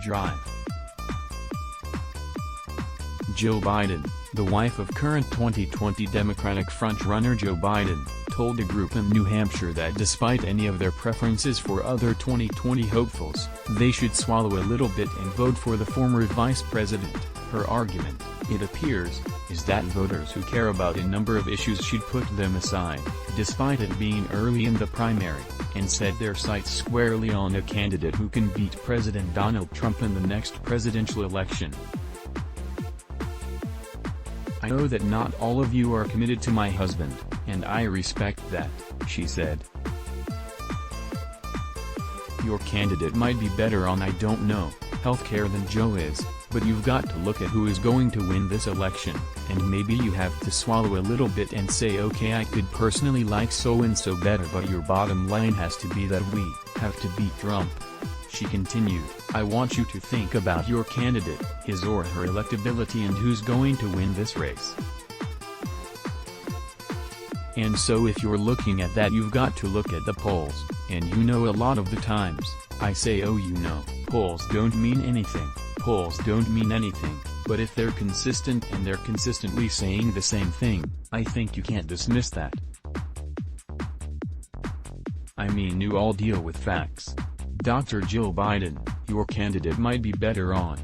drive. Jill Biden, the wife of current 2020 Democratic frontrunner Joe Biden, told a group in New Hampshire that despite any of their preferences for other 2020 hopefuls, they should swallow a little bit and vote for the former vice president. Her argument, it appears, is that voters who care about a number of issues should put them aside, despite it being early in the primary, and set their sights squarely on a candidate who can beat President Donald Trump in the next presidential election. "I know that not all of you are committed to my husband, and I respect that," she said. "Your candidate might be better on I don't know, healthcare than Joe is, but you've got to look at who is going to win this election, and maybe you have to swallow a little bit and say okay, I could personally like so-and-so better, but your bottom line has to be that we have to beat Trump." She continued, "I want you to think about your candidate, his or her electability, and who's going to win this race. And so if you're looking at that, you've got to look at the polls, and you know a lot of the times, I say polls don't mean anything, polls don't mean anything, but if they're consistent and they're consistently saying the same thing, I think you can't dismiss that. I mean, you all deal with facts. Dr. Jill Biden, your candidate might be better on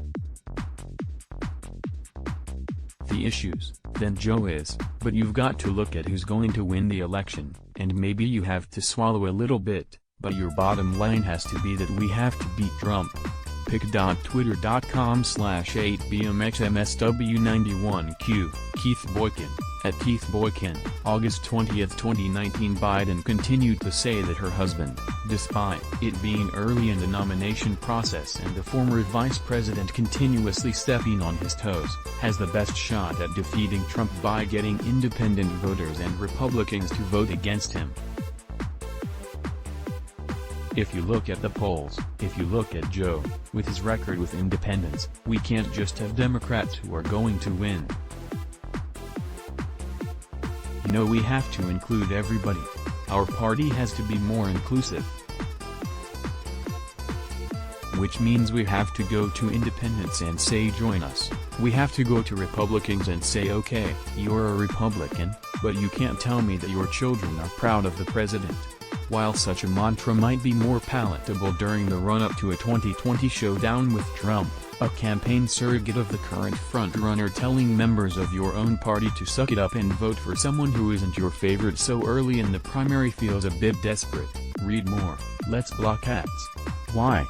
the issues than Joe is, but you've got to look at who's going to win the election, and maybe you have to swallow a little bit, but your bottom line has to be that we have to beat Trump." pic.twitter.com/8bmxmsw91q, Keith Boykin, at Keith Boykin. August 20, 2019. Biden continued to say that her husband, despite it being early in the nomination process and the former vice president continuously stepping on his toes, has the best shot at defeating Trump by getting independent voters and Republicans to vote against him. "If you look at the polls, if you look at Joe, with his record with independents, we can't just have Democrats who are going to win. You know, we have to include everybody. Our party has to be more inclusive. Which means we have to go to independents and say join us. We have to go to Republicans and say okay, you're a Republican, but you can't tell me that your children are proud of the president." While such a mantra might be more palatable during the run-up to a 2020 showdown with Trump, a campaign surrogate of the current frontrunner telling members of your own party to suck it up and vote for someone who isn't your favorite so early in the primary feels a bit desperate. Read more. Let's block ads. Why?